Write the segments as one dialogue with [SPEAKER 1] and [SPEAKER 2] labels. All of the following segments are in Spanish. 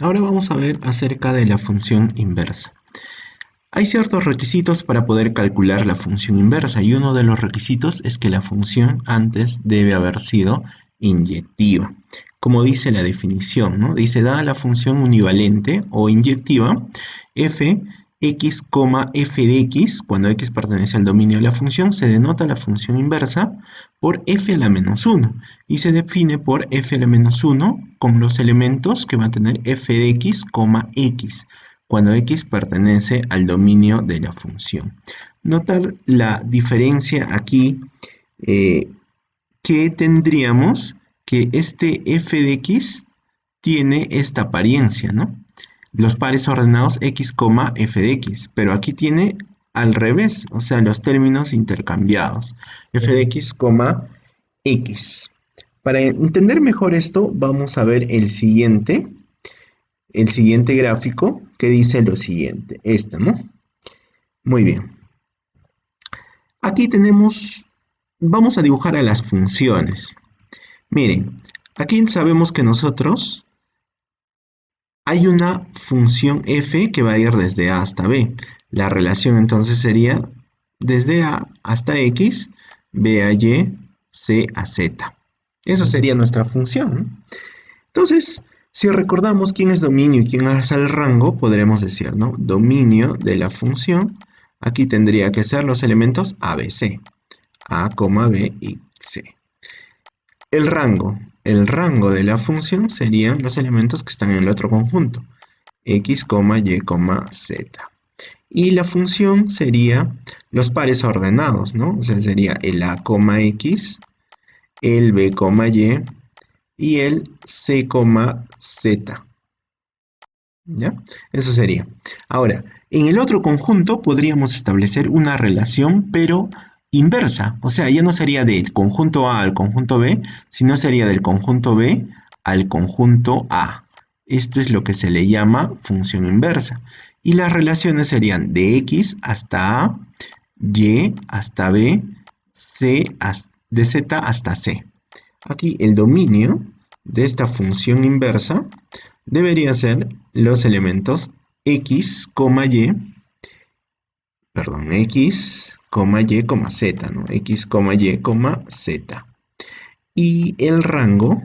[SPEAKER 1] ahora vamos a ver acerca de la función inversa. Hay ciertos requisitos para poder calcular la función inversa y uno de los requisitos es que la función antes debe haber sido inyectiva. Como dice la definición, ¿no? Dice, dada la función univalente o inyectiva, f x, f de x, cuando x pertenece al dominio de la función, se denota la función inversa por f a la menos 1 y se define por f a la menos 1 con los elementos que va a tener f de x, x cuando x pertenece al dominio de la función. Notad la diferencia aquí, que tendríamos que este f de x tiene esta apariencia, ¿no? Los pares ordenados x, f de x, pero aquí tiene al revés, o sea, los términos intercambiados, f de x, x. Para entender mejor esto, vamos a ver el siguiente gráfico que dice lo siguiente, ¿no? Muy bien. Aquí vamos a dibujar a las funciones. Miren, aquí sabemos que nosotros hay una función f que va a ir desde a hasta b. La relación entonces sería desde a hasta x, b a y, c a z. Esa sería nuestra función, ¿no? Entonces, si recordamos quién es dominio y quién es el rango, podremos decir, ¿no? Dominio de la función, aquí tendría que ser los elementos a, b, c. A, b y c. El rango de la función serían los elementos que están en el otro conjunto, x, y, z. Y la función sería los pares ordenados, ¿no? O sea, sería el a, x, el b, y el c, z. ¿Ya? Eso sería. Ahora, en el otro conjunto podríamos establecer una relación, pero inversa. O sea, ya no sería del conjunto A al conjunto B, sino sería del conjunto B al conjunto A. Esto es lo que se le llama función inversa. Y las relaciones serían de x hasta A, y hasta B, de z hasta c. Aquí el dominio de esta función inversa debería ser los elementos x, y, z, ¿no? X, y, z. Y el rango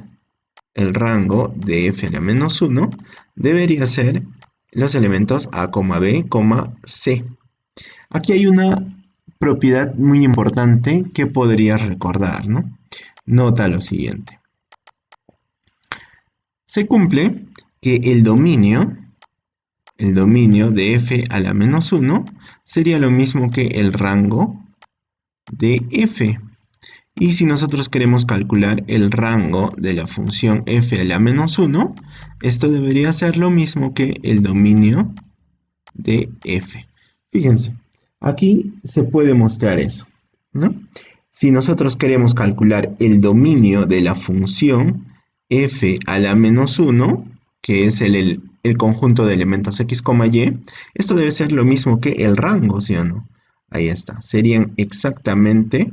[SPEAKER 1] de f a la menos 1 debería ser los elementos a, b, c. Aquí hay una propiedad muy importante que podrías recordar, ¿no? Nota lo siguiente. Se cumple que el dominio de f a la menos 1 sería lo mismo que el rango de f. Y si nosotros queremos calcular el rango de la función f a la menos 1, esto debería ser lo mismo que el dominio de f. Fíjense, aquí se puede mostrar eso, ¿no? Si nosotros queremos calcular el dominio de la función f a la menos 1, que es el conjunto de elementos x, y, esto debe ser lo mismo que el rango, ¿sí o no? Ahí está, serían exactamente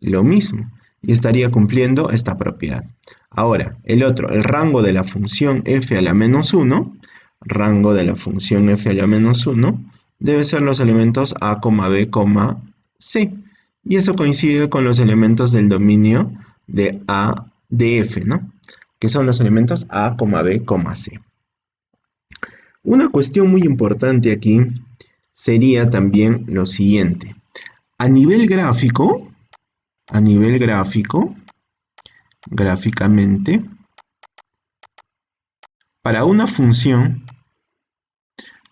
[SPEAKER 1] lo mismo y estaría cumpliendo esta propiedad. Ahora, el rango de la función f a la menos 1, debe ser los elementos a, b, c. Y eso coincide con los elementos del dominio de f, ¿no? Que son los elementos a, b, c. Una cuestión muy importante aquí sería también lo siguiente. A nivel gráfico, gráficamente, para una función,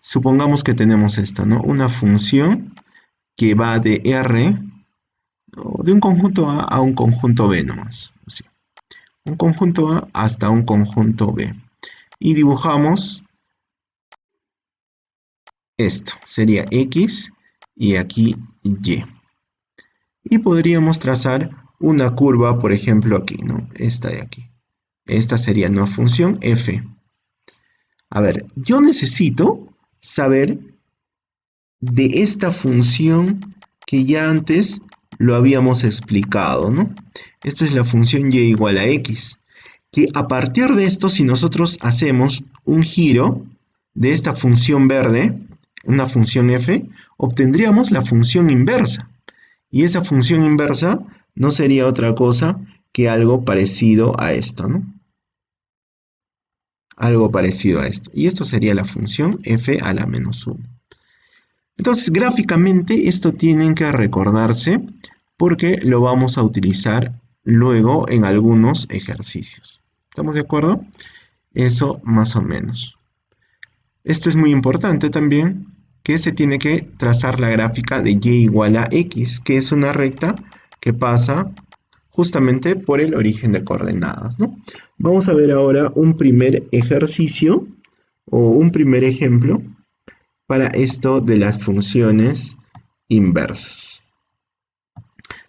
[SPEAKER 1] supongamos que tenemos esto, ¿no? Una función que va de R, de un conjunto A a un conjunto B nomás. Así. Un conjunto A hasta un conjunto B. Y dibujamos esto, sería X y aquí Y. Y podríamos trazar una curva, por ejemplo, aquí, ¿no? Esta de aquí. Esta sería una función f. A ver, yo necesito saber de esta función que ya antes lo habíamos explicado, ¿no? Esto es la función y igual a x. que a partir de esto, si nosotros hacemos un giro de esta función verde, una función f, obtendríamos la función inversa. Y esa función inversa no sería otra cosa que algo parecido a esto, ¿no? Algo parecido a esto. Y esto sería la función f a la menos 1. Entonces, gráficamente, esto tienen que recordarse porque lo vamos a utilizar luego en algunos ejercicios. ¿Estamos de acuerdo? Eso más o menos. Esto es muy importante también, que se tiene que trazar la gráfica de y igual a x, que es una recta que pasa justamente por el origen de coordenadas, ¿no? Vamos a ver ahora un primer ejercicio o un primer ejemplo para esto de las funciones inversas.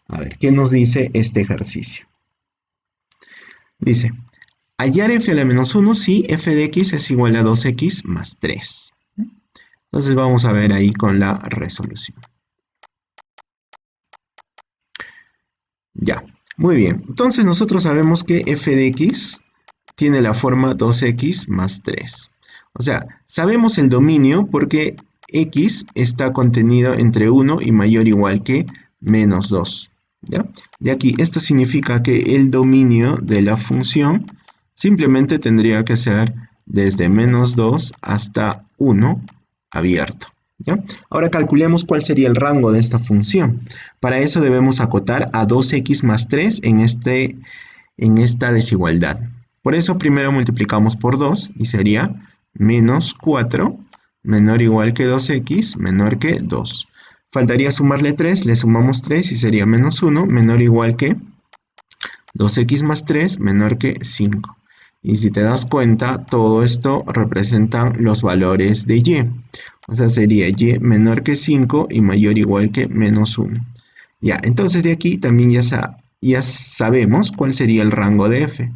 [SPEAKER 1] A ver, ¿qué nos dice este ejercicio? Dice, hallar f a la menos 1 si f de x es igual a 2x más 3. Entonces vamos a ver ahí con la resolución. Ya, muy bien. Entonces nosotros sabemos que f de x tiene la forma 2x más 3. O sea, sabemos el dominio porque x está contenido entre 1 y mayor o igual que menos 2. ¿Ya? De aquí, esto significa que el dominio de la función simplemente tendría que ser desde menos 2 hasta 1 abierto. ¿Ya? Ahora calculemos cuál sería el rango de esta función. Para eso debemos acotar a 2x más 3 en esta desigualdad. Por eso primero multiplicamos por 2 y sería menos 4 menor o igual que 2x menor que 2. Faltaría sumarle 3, le sumamos 3 y sería menos 1 menor o igual que 2x más 3 menor que 5. Y si te das cuenta, todo esto representan los valores de y. O sea, sería y menor que 5 y mayor o igual que menos 1. Ya, entonces de aquí también ya sabemos cuál sería el rango de f.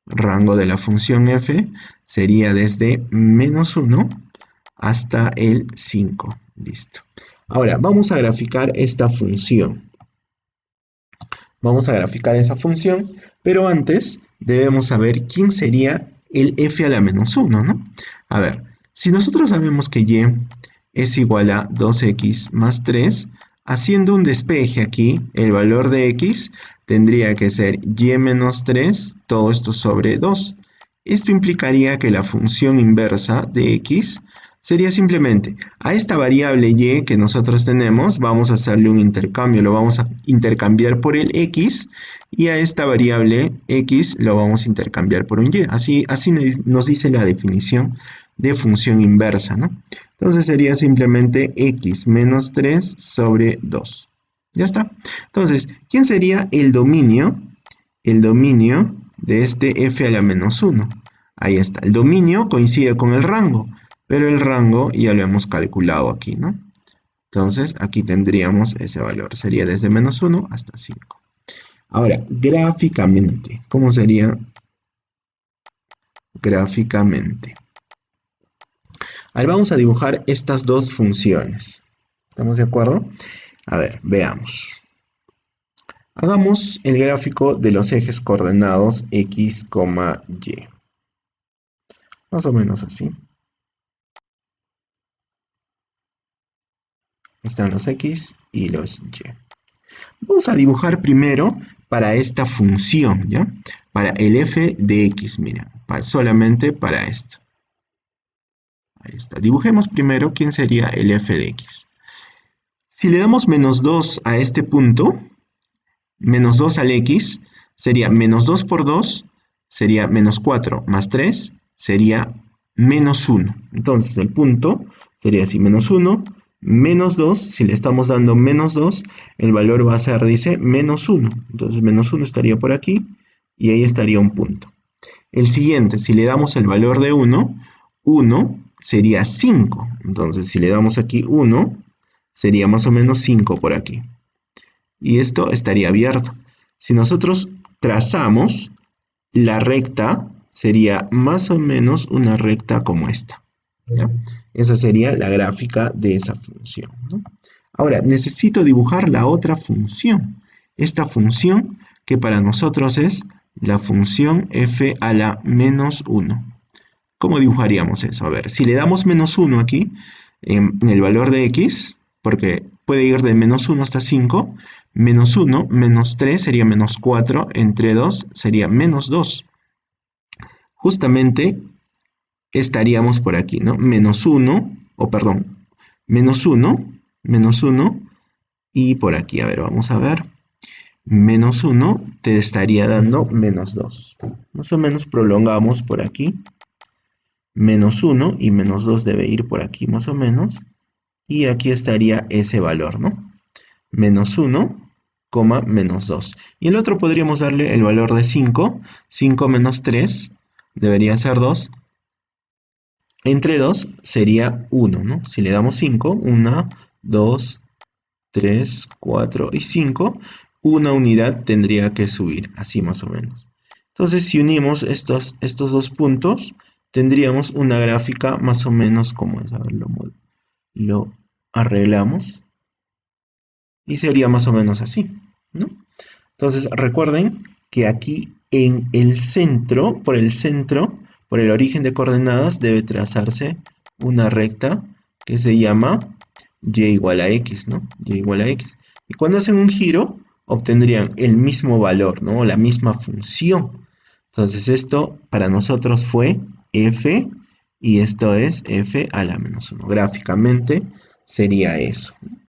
[SPEAKER 1] El rango de la función f sería desde menos 1 hasta el 5. Listo. Ahora, vamos a graficar esta función. Vamos a graficar esa función, pero antes debemos saber quién sería el f a la menos 1, ¿no? A ver, si nosotros sabemos que y es igual a 2x más 3, haciendo un despeje aquí, el valor de x tendría que ser y menos 3, todo esto sobre 2. Esto implicaría que la función inversa de x sería simplemente a esta variable y que nosotros tenemos, vamos a hacerle un intercambio, lo vamos a intercambiar por el x, y a esta variable x lo vamos a intercambiar por un y. Así nos dice la definición de función inversa, ¿no? Entonces sería simplemente x menos 3 sobre 2. Ya está. Entonces, ¿quién sería el dominio? El dominio de este f a la menos 1. Ahí está. El dominio coincide con el rango, pero el rango ya lo hemos calculado aquí, ¿no? Entonces, aquí tendríamos ese valor. Sería desde menos 1 hasta 5. Ahora, gráficamente, ¿cómo sería gráficamente? Ahora vamos a dibujar estas dos funciones. ¿Estamos de acuerdo? A ver, veamos. Hagamos el gráfico de los ejes coordenados x, y. Más o menos así. Están los x y los y. Vamos a dibujar primero para esta función, ¿ya? Para el f de x, mira, solamente para esto. Ahí está. Dibujemos primero quién sería el f de x. Si le damos menos 2 a este punto, menos 2 al x, sería menos 2 por 2, sería menos 4 más 3, sería menos 1. Entonces el punto sería así, menos 1, menos 2, si le estamos dando menos 2, el valor va a ser, dice, menos 1. Entonces menos 1 estaría por aquí y ahí estaría un punto. El siguiente, si le damos el valor de 1, 1 sería 5. Entonces si le damos aquí 1, sería más o menos 5 por aquí. Y esto estaría abierto. Si nosotros trazamos la recta, sería más o menos una recta como esta, ¿ya? Esa sería la gráfica de esa función, ¿no? Ahora, necesito dibujar la otra función. Esta función que para nosotros es la función f a la menos 1. ¿Cómo dibujaríamos eso? A ver, si le damos menos 1 aquí, en el valor de x, porque puede ir de menos 1 hasta 5, menos 1, menos 3 sería menos 4, entre 2 sería menos 2. Justamente estaríamos por aquí, ¿no? Menos 1, o perdón, menos 1, y por aquí, a ver, vamos a ver. Menos 1 te estaría dando menos 2. Más o menos prolongamos por aquí. Menos 1 y menos 2 debe ir por aquí más o menos. Y aquí estaría ese valor, ¿no? Menos 1, menos 2. Y el otro podríamos darle el valor de 5. 5 menos 3 debería ser 2. Entre 2 sería 1, ¿no? Si le damos 5, 1, 2, 3, 4 y 5, una unidad tendría que subir, así más o menos. Entonces, si unimos estos dos puntos, tendríamos una gráfica más o menos como es. A ver, lo arreglamos y sería más o menos así, ¿no? Entonces, recuerden que aquí en el centro, por el origen de coordenadas, debe trazarse una recta que se llama y igual a x, ¿no? Y igual a x. Y cuando hacen un giro, obtendrían el mismo valor, ¿no? La misma función. Entonces, esto para nosotros fue f y esto es f a la menos 1. Gráficamente sería eso.